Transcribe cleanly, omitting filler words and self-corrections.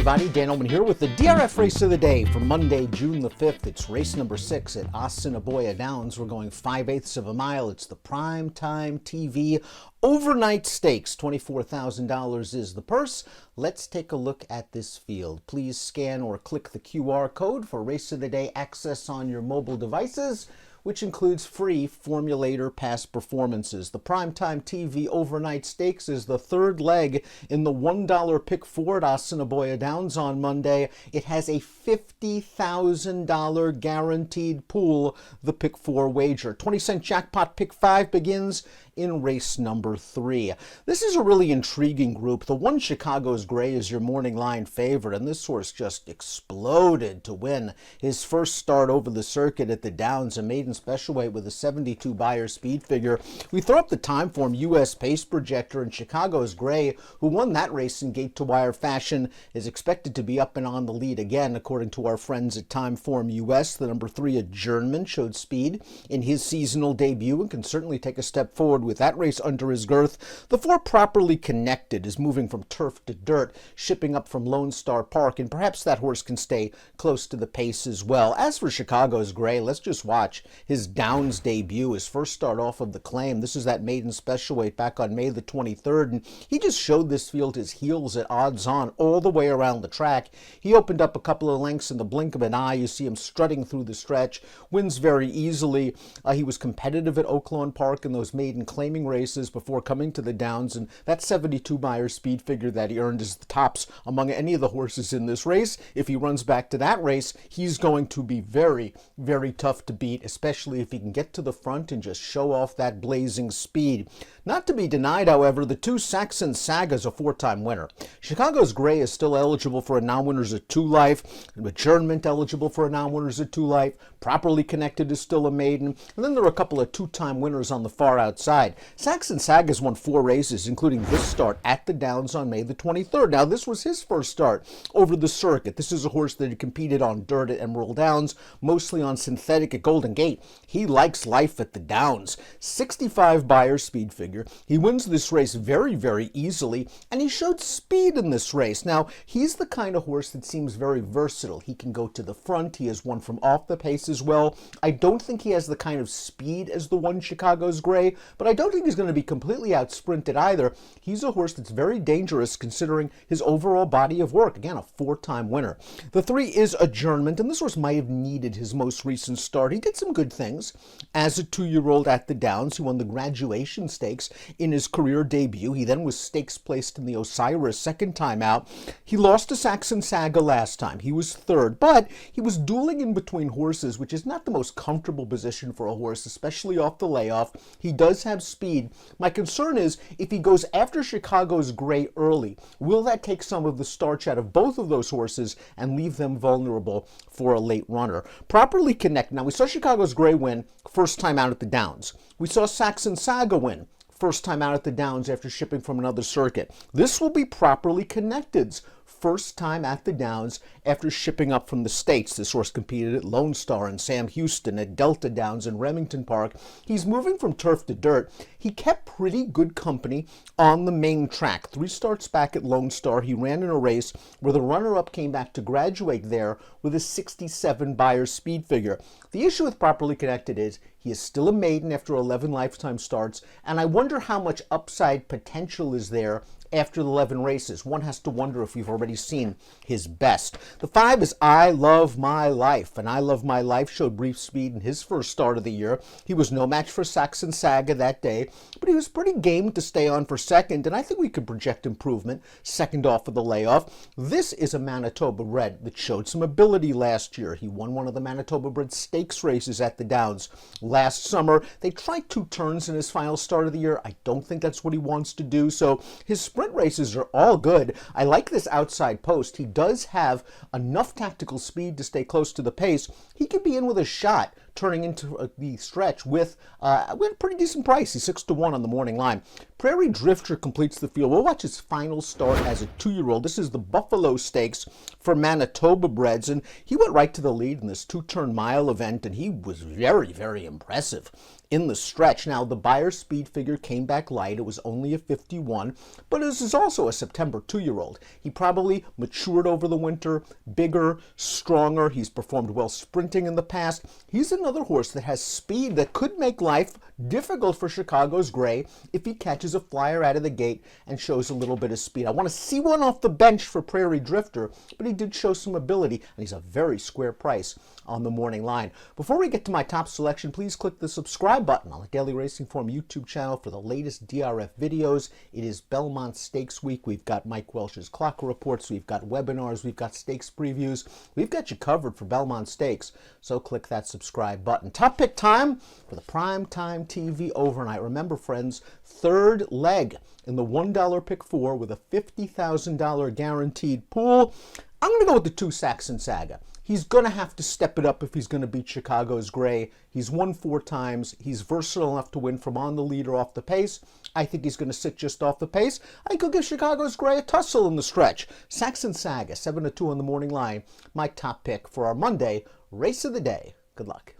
everybody. Dan Illman here with the DRF race of the day for Monday, June the 5th. It's race number 6 at Assiniboia Downs. We're going 5/8 of a mile. It's the Prime Time TV Overnight Stakes. $24,000 is the purse. Let's take a look at this field. Please scan or click the QR code for race of the day access on your mobile devices, which includes free Formulator Pass performances. The Primetime TV Overnight Stakes is the third leg in the $1 pick four at Assiniboia Downs on Monday. It has a $50,000 guaranteed pool, the pick four wager. 20-cent jackpot pick 5 begins in race number 3. This is a really intriguing group. The one Chicago's Gray is your morning line favorite, and this horse just exploded to win his first start over the circuit at the Downs, a maiden special weight with a 72 Beyer speed figure. We throw up the Timeform US pace projector, and Chicago's Gray, who won that race in gate-to-wire fashion, is expected to be up and on the lead again, according to our friends at Timeform US. The number 3 Adjournment showed speed in his seasonal debut and can certainly take a step forward with that race under his girth. The 4 Properly Connected is moving from turf to dirt, shipping up from Lone Star Park, and perhaps that horse can stay close to the pace as well. As for Chicago's Gray, let's just watch his Downs debut, his first start off of the claim. This is that maiden special weight back on May the 23rd, and he just showed this field his heels at odds on all the way around the track. He opened up a couple of lengths in the blink of an eye. You see him strutting through the stretch, wins very easily. He was competitive at Oaklawn Park in those maiden claiming races before coming to the Downs, and that 72 Beyer speed figure that he earned is the tops among any of the horses in this race. If he runs back to that race, he's going to be very, very tough to beat, especially if he can get to the front and just show off that blazing speed. Not to be denied, however, the 2 Saxon Saga is a 4-time winner. Chicago's Gray is still eligible for a non-winners at 2 Life, Adjournment eligible for a non-winners at 2 Life, Properly Connected is still a maiden, and then there are a couple of 2-time winners on the far outside. Saxon Saga's won 4 races, including this start at the Downs on May the 23rd. Now, this was his first start over the circuit. This is a horse that had competed on dirt at Emerald Downs, mostly on synthetic at Golden Gate. He likes life at the Downs. 65 Beyer speed figure. He wins this race very, very easily, and he showed speed in this race. Now, he's the kind of horse that seems very versatile. He can go to the front. He has won from off the pace as well. I don't think he has the kind of speed as the one Chicago's Gray, but I don't think he's going to be completely out-sprinted either. He's a horse that's very dangerous considering his overall body of work. Again, a 4-time winner. The 3 is Adjournment, and this horse might have needed his most recent start. He did some good things as a 2-year-old at the Downs. He won the Graduation Stakes in his career debut. He then was stakes placed in the Osiris second time out. He lost to Saxon Saga last time. He was 3rd, but he was dueling in between horses, which is not the most comfortable position for a horse, especially off the layoff. He does have speed. My concern is if he goes after Chicago's Gray early, will that take some of the starch out of both of those horses and leave them vulnerable for a late runner? Properly Connect. Now, we saw Chicago's Gray win first time out at the Downs. We saw Saxon Saga win first time out at the Downs after shipping from another circuit. This will be Properly Connected's first time at the Downs after shipping up from the States. This horse competed at Lone Star and Sam Houston, at Delta Downs and Remington Park. He's moving from turf to dirt. He kept pretty good company on the main track. 3 starts back at Lone Star, he ran in a race where the runner-up came back to graduate there with a 67 Beyer speed figure. The issue with Properly Connected is he is still a maiden after 11 lifetime starts, and I wonder how much upside potential is there after the 11 races. One has to wonder if we've already seen his best. The 5 is I Love My Life, and I Love My Life showed brief speed in his first start of the year. He was no match for Saxon Saga that day, but he was pretty game to stay on for second, and I think we could project improvement second off of the layoff. This is a Manitoba bred that showed some ability last year. He won one of the Manitoba bred stakes races at the Downs last summer. They tried 2 turns in his final start of the year. I don't think that's what he wants to do, so his sprint races are all good. I like this outside post. He does have enough tactical speed to stay close to the pace. He could be in with a shot turning into the stretch with a pretty decent price. He's 6-1 on the morning line. Prairie Drifter completes the field. We'll watch his final start as a 2-year-old. This is the Buffalo Stakes for Manitoba breds, and he went right to the lead in this 2-turn mile event, and he was very, very impressive in the stretch. Now, the buyer speed figure came back light. It was only a 51, but this is also a September 2-year-old. He probably matured over the winter, bigger, stronger. He's performed well sprinting in the past. He's another horse that has speed that could make life difficult for Chicago's Gray if he catches a flyer out of the gate and shows a little bit of speed. I want to see one off the bench for Prairie Drifter, but he did show some ability, and he's a very square price on the morning line. Before we get to my top selection, please click the subscribe button on the Daily Racing Form YouTube channel for the latest DRF videos. It is Belmont Stakes Week. We've got Mike Welsh's clock reports, we've got webinars, we've got stakes previews. We've got you covered for Belmont Stakes, so click that subscribe button. Top pick time for the Primetime TV Overnight. Remember, friends, third leg in the $1 pick 4 with a $50,000 guaranteed pool. I'm going to go with the 2 Saxon Saga. He's going to have to step it up if he's going to beat Chicago's Gray. He's won 4 times. He's versatile enough to win from on the lead or off the pace. I think he's going to sit just off the pace. I think he'll give Chicago's Gray a tussle in the stretch. Saxon Saga, 7-2 on the morning line. My top pick for our Monday race of the day. Good luck.